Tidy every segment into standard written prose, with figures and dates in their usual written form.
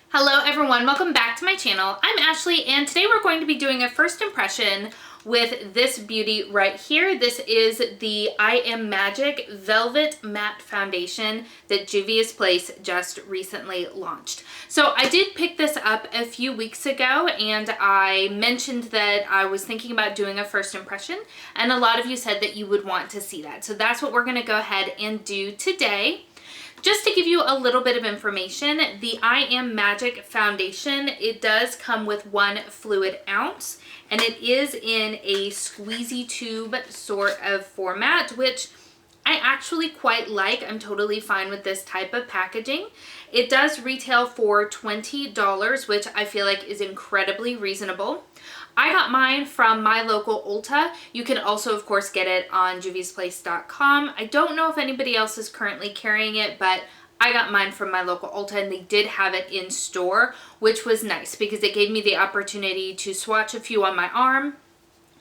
Hello everyone, welcome back to my channel. I'm Ashley and today we're going to be doing a first impression with this beauty right here. This is the I Am Magic Velvet Matte Foundation that Juvia's Place just recently launched. So I did pick this up a few weeks ago and I mentioned that I was thinking about doing a first impression and a lot of you said that you would want to see that. So that's what we're going to go ahead and do today. Just to give you a little bit of information, the I Am Magic Foundation, it does come with 1 fluid ounce and it is in a squeezy tube sort of format, which I actually quite like. I'm totally fine with this type of packaging. It does retail for $20, which I feel like is incredibly reasonable. I got mine from my local Ulta. You can also, of course, get it on juviasplace.com. I don't know if anybody else is currently carrying it, but I got mine from my local Ulta and they did have it in store, which was nice because it gave me the opportunity to swatch a few on my arm,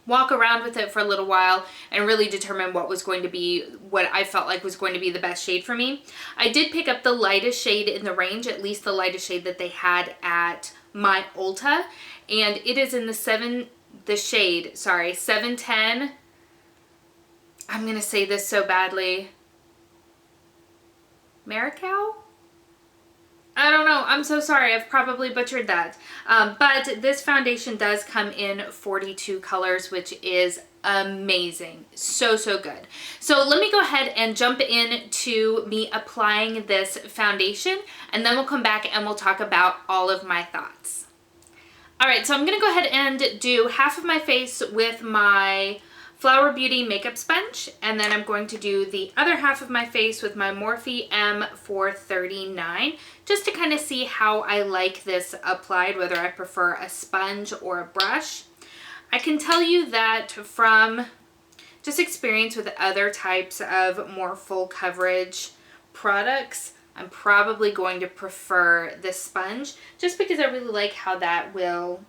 walk around with it for a little while and really determine what was going to be, what I felt like was going to be the best shade for me. I did pick up the lightest shade in the range, at least the lightest shade that they had at my Ulta, and it is in the 710. I'm going to say this so badly. Maricao? I don't know. I'm so sorry. I've probably butchered that. But this foundation does come in 42 colors, which is amazing. So good. So let me go ahead and jump into me applying this foundation, and then we'll come back and we'll talk about all of my thoughts. All right, so I'm going to go ahead and do half of my face with my Flower Beauty makeup sponge, and then I'm going to do the other half of my face with my Morphe M439, just to kind of see how I like this applied, whether I prefer a sponge or a brush. I can tell you that from just experience with other types of more full coverage products, I'm probably going to prefer this sponge just because I really like how that will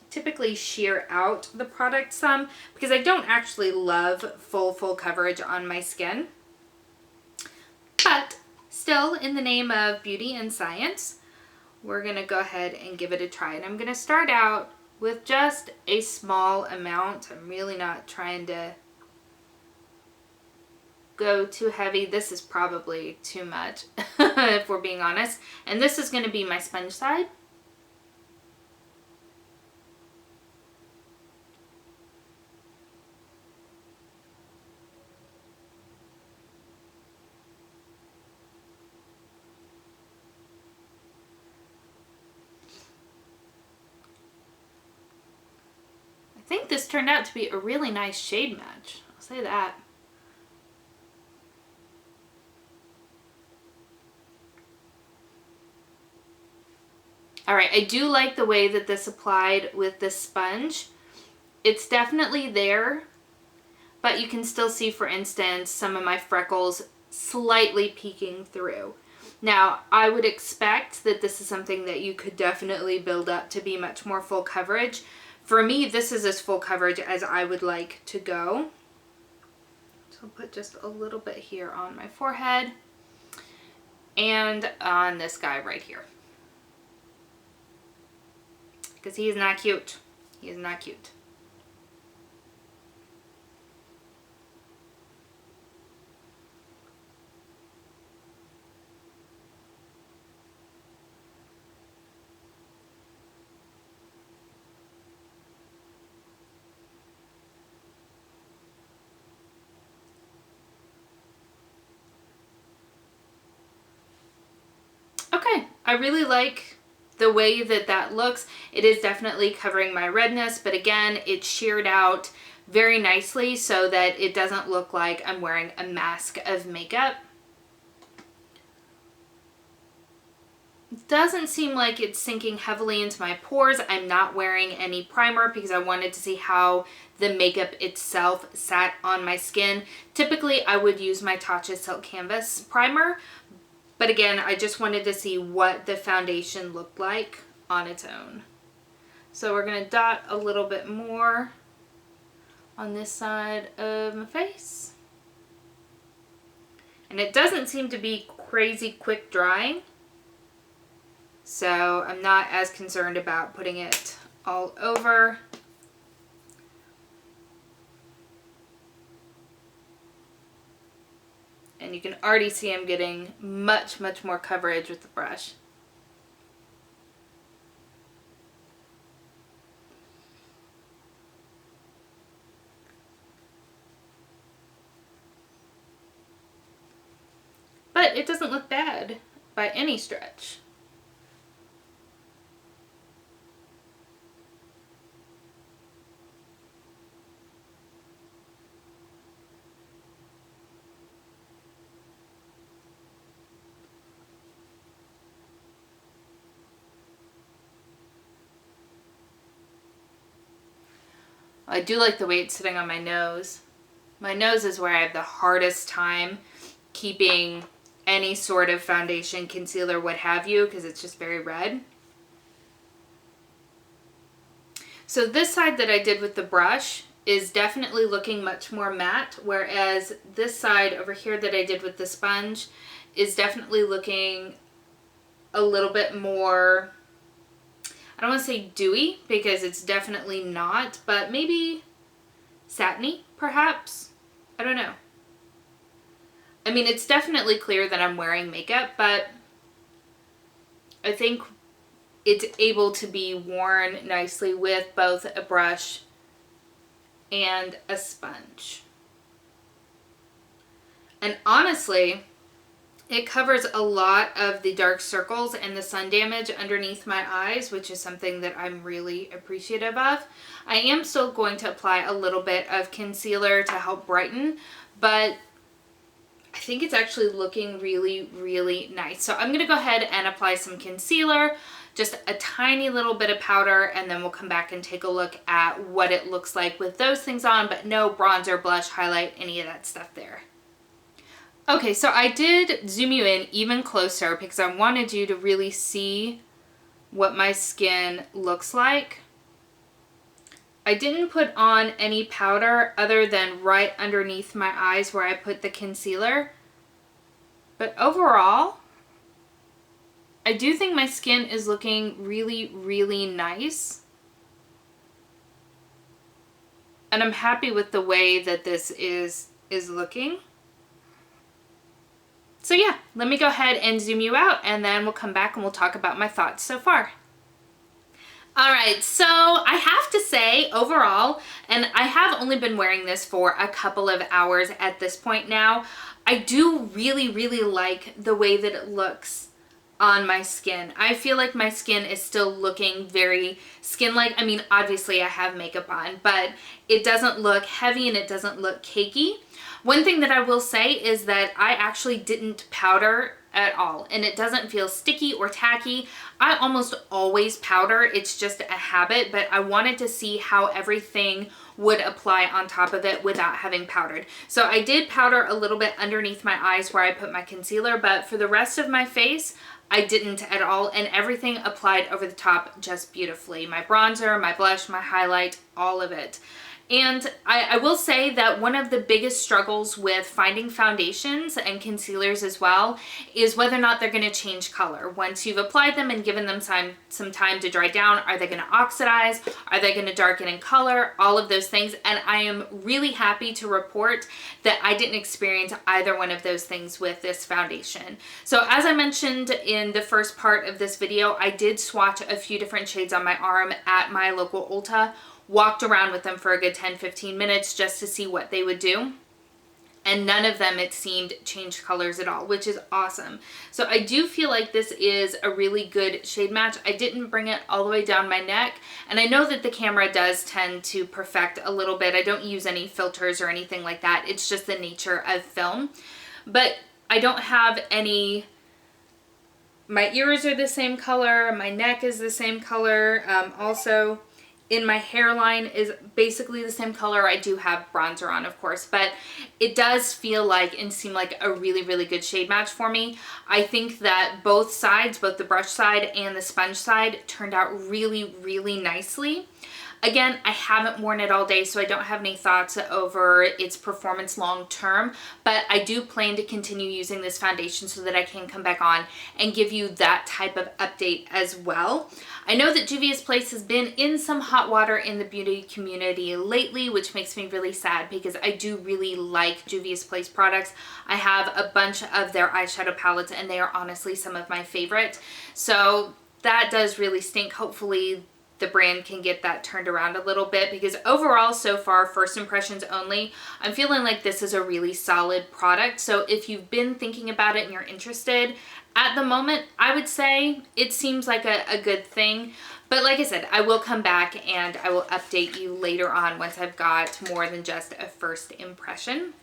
typically sheer out the product some, because I don't actually love full coverage on my skin. But still, in the name of beauty and science, we're going to go ahead and give it a try. And I'm going to start out with just a small amount. I'm really not trying to go too heavy. This is probably too much if we're being honest. And this is going to be my sponge side. I think this turned out to be a really nice shade match. I'll say that. All right, I do like the way that this applied with this sponge. It's definitely there, but you can still see, for instance, some of my freckles slightly peeking through. Now, I would expect that this is something that you could definitely build up to be much more full coverage. For me, this is as full coverage as I would like to go. So I'll put just a little bit here on my forehead and on this guy right here. Because he is not cute. He is not cute. Okay, I really like the way that that looks. It is definitely covering my redness, but again, it's sheared out very nicely so that it doesn't look like I'm wearing a mask of makeup. It doesn't seem like it's sinking heavily into my pores. I'm not wearing any primer because I wanted to see how the makeup itself sat on my skin. Typically, I would use my Tatcha Silk Canvas primer, but again, I just wanted to see what the foundation looked like on its own. So we're going to dot a little bit more on this side of my face. And it doesn't seem to be crazy quick drying. So I'm not as concerned about putting it all over. And you can already see I'm getting much, much more coverage with the brush. But it doesn't look bad by any stretch. I do like the way it's sitting on my nose. My nose is where I have the hardest time keeping any sort of foundation, concealer, what have you, because it's just very red. So this side that I did with the brush is definitely looking much more matte, whereas this side over here that I did with the sponge is definitely looking a little bit more, I don't want to say dewy because it's definitely not, but maybe satiny perhaps. I don't know. I mean, it's definitely clear that I'm wearing makeup, but I think it's able to be worn nicely with both a brush and a sponge. And honestly, it covers a lot of the dark circles and the sun damage underneath my eyes, which is something that I'm really appreciative of. I am still going to apply a little bit of concealer to help brighten, but I think it's actually looking really, really nice. So I'm going to go ahead and apply some concealer, just a tiny little bit of powder, and then we'll come back and take a look at what it looks like with those things on, but no bronzer, blush, highlight, any of that stuff there. Okay, so I did zoom you in even closer because I wanted you to really see what my skin looks like. I didn't put on any powder other than right underneath my eyes where I put the concealer. But overall, I do think my skin is looking really, really nice. And I'm happy with the way that this is looking. So yeah, let me go ahead and zoom you out and then we'll come back and we'll talk about my thoughts so far. Alright, so I have to say overall, and I have only been wearing this for a couple of hours at this point now, I do really, really like the way that it looks on my skin. I feel like my skin is still looking very skin-like. I mean, obviously I have makeup on, but it doesn't look heavy and it doesn't look cakey. One thing that I will say is that I actually didn't powder at all, and it doesn't feel sticky or tacky. I almost always powder, it's just a habit, but I wanted to see how everything would apply on top of it without having powdered. So I did powder a little bit underneath my eyes where I put my concealer, but for the rest of my face, I didn't at all, and everything applied over the top just beautifully. My bronzer, my blush, my highlight, all of it. And I will say that one of the biggest struggles with finding foundations and concealers as well is whether or not they're going to change color. Once you've applied them and given them some time to dry down, are they going to oxidize? Are they going to darken in color? All of those things. And I am really happy to report that I didn't experience either one of those things with this foundation. So as I mentioned in the first part of this video, I did swatch a few different shades on my arm at my local Ulta. Walked around with them for a good 10-15 minutes just to see what they would do. And none of them, it seemed, changed colors at all, which is awesome. So I do feel like this is a really good shade match. I didn't bring it all the way down my neck. And I know that the camera does tend to perfect a little bit. I don't use any filters or anything like that. It's just the nature of film. But I don't have any... My ears are the same color. My neck is the same color. Also... in my hairline is basically the same color. I do have bronzer on, of course, but it does feel like and seem like a really, really good shade match for me. I think that both sides, both the brush side and the sponge side, turned out really, really nicely. Again, I haven't worn it all day, so I don't have any thoughts over its performance long term, but I do plan to continue using this foundation so that I can come back on and give you that type of update as well. I know that Juvia's Place has been in some hot water in the beauty community lately, which makes me really sad because I do really like Juvia's Place products. I have a bunch of their eyeshadow palettes and they are honestly some of my favorite. So that does really stink. Hopefully the brand can get that turned around a little bit, because overall so far, first impressions only, I'm feeling like this is a really solid product. So if you've been thinking about it and you're interested, at the moment, I would say it seems like a good thing. But like I said, I will come back and I will update you later on once I've got more than just a first impression.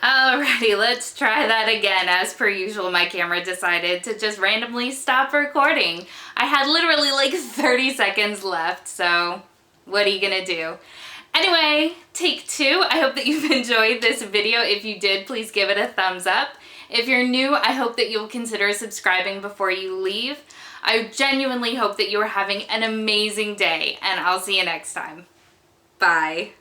Alrighty, let's try that again. As per usual, my camera decided to just randomly stop recording. I had literally like 30 seconds left, so what are you gonna do? Anyway, take two. I hope that you've enjoyed this video. If you did, please give it a thumbs up. If you're new, I hope that you'll consider subscribing before you leave. I genuinely hope that you're having an amazing day, and I'll see you next time. Bye.